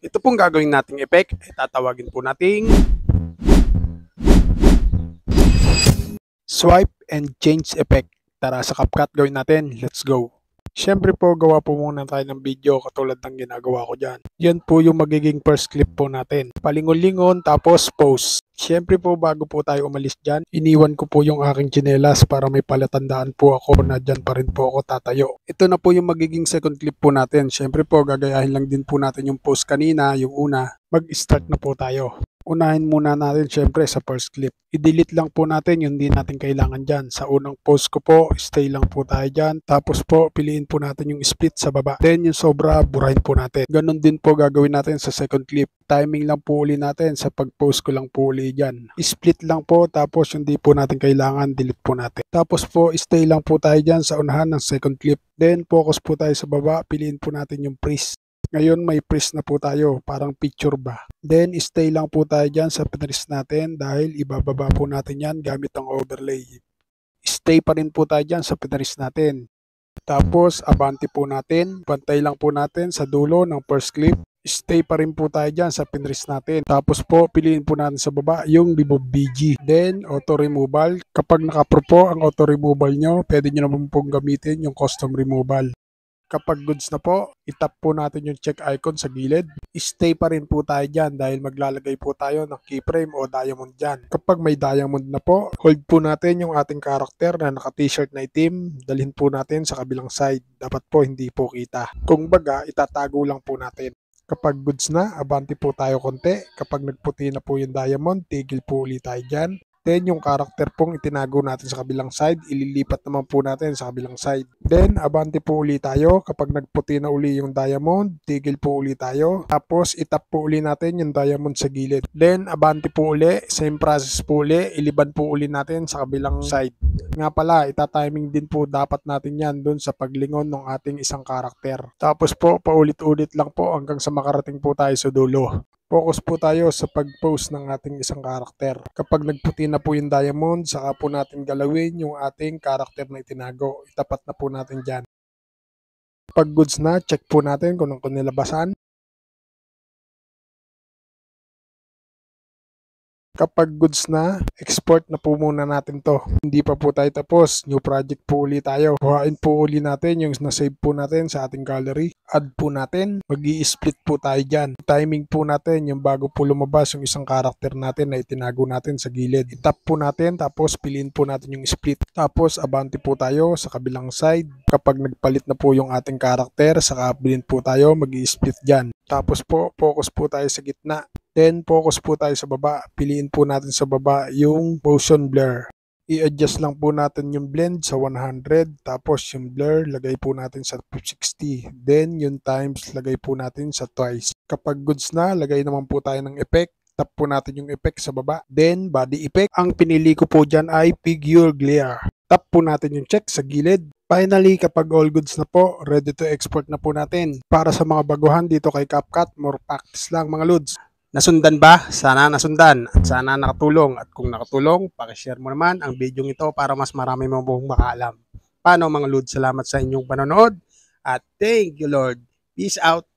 Ito pong gagawin nating effect ay tatawagin po nating swipe and change effect. Tara sa CapCut gawin natin. Let's go! Siyempre po, gawa po muna tayo ng video katulad ng ginagawa ko dyan. Yan po yung magiging first clip po natin. Palingon-lingon tapos pause. Siyempre po, bago po tayo umalis dyan, iniwan ko po yung aking tsinelas para may palatandaan po ako na dyan pa rin po ako tatayo. Ito na po yung magiging second clip po natin. Siyempre po, gagayahin lang din po natin yung pause kanina, yung una. Mag-start na po tayo. Unahin muna natin syempre sa first clip. I-delete lang po natin yung hindi natin kailangan dyan. Sa unang post ko po, stay lang po tayo dyan. Tapos po, piliin po natin yung split sa baba. Then yung sobra, burahin po natin. Ganon din po gagawin natin sa second clip. Timing lang po uli natin sa pag-post ko lang po uli dyan. Split lang po, tapos yung di po natin kailangan, delete po natin. Tapos po, stay lang po tayo dyan sa unahan ng second clip. Then focus po tayo sa baba, piliin po natin yung freeze. Ngayon may freeze na po tayo, parang picture ba. Then stay lang po tayo dyan sa freeze natin dahil ibababa po natin yan gamit ang overlay. Stay pa rin po tayo dyan sa freeze natin. Tapos abante po natin, bantay lang po natin sa dulo ng first clip. Stay pa rin po tayo dyan sa freeze natin. Tapos po piliin po natin sa baba yung remove BG. Then auto removal. Kapag naka-pro po ang auto removal nyo, pwede nyo naman pong gamitin yung custom removal. Kapag goods na po, itap po natin yung check icon sa gilid. Stay pa rin po tayo dyan dahil maglalagay po tayo ng keyframe o diamond dyan. Kapag may diamond na po, hold po natin yung ating karakter na naka-t-shirt na itim. Dalhin po natin sa kabilang side. Dapat po hindi po kita. Kung baga, itatago lang po natin. Kapag goods na, abante po tayo konti. Kapag nagputi na po yung diamond, tigil po ulit tayo dyan. Then yung karakter pong itinago natin sa kabilang side, ililipat naman po natin sa kabilang side. Then abante po uli tayo. Kapag nagputi na uli yung diamond, tigil po uli tayo. Tapos itap po uli natin yung diamond sa gilid. Then abante po uli, same process po uli, iliban po uli natin sa kabilang side. Nga pala, itatiming din po dapat natin yan dun sa paglingon ng ating isang karakter. Tapos po, paulit-ulit lang po hanggang sa makarating po tayo sa dulo. Focus po tayo sa pag-post ng ating isang karakter. Kapag nagputi na po yung diamond, saka po natin galawin yung ating karakter na itinago. Itapat na po natin dyan. Pag goods na, check po natin kung anong nilabasan. Kapag goods na, export na po muna natin to. Hindi pa po tayo tapos. New project po uli tayo. Kuhain po uli natin yung na-save po natin sa ating gallery. Add po natin. Mag-i-split po tayo dyan. Timing po natin yung bago po lumabas yung isang karakter natin na itinago natin sa gilid. I-tap po natin tapos piliin po natin yung split. Tapos abante po tayo sa kabilang side. Kapag nagpalit na po yung ating karakter, saka bilhin po tayo, mag-i-split dyan. Tapos po, focus po tayo sa gitna. Then, focus po tayo sa baba. Piliin po natin sa baba yung motion blur. I-adjust lang po natin yung blend sa 100. Tapos yung blur, lagay po natin sa 60. Then, yung times, lagay po natin sa twice. Kapag goods na, lagay naman po tayo ng effect. Tap po natin yung effect sa baba. Then, body effect. Ang pinili ko po dyan ay figure glare. Tap po natin yung check sa gilid. Finally, kapag all goods na po, ready to export na po natin. Para sa mga baguhan dito kay CapCut, more practice lang mga lods. Nasundan ba? Sana nasundan at sana nakatulong. At kung nakatulong, pakishare mo naman ang video ito para mas marami mo buong makaalam. Paano mga lods? Salamat sa inyong panonood at thank you Lord. Peace out.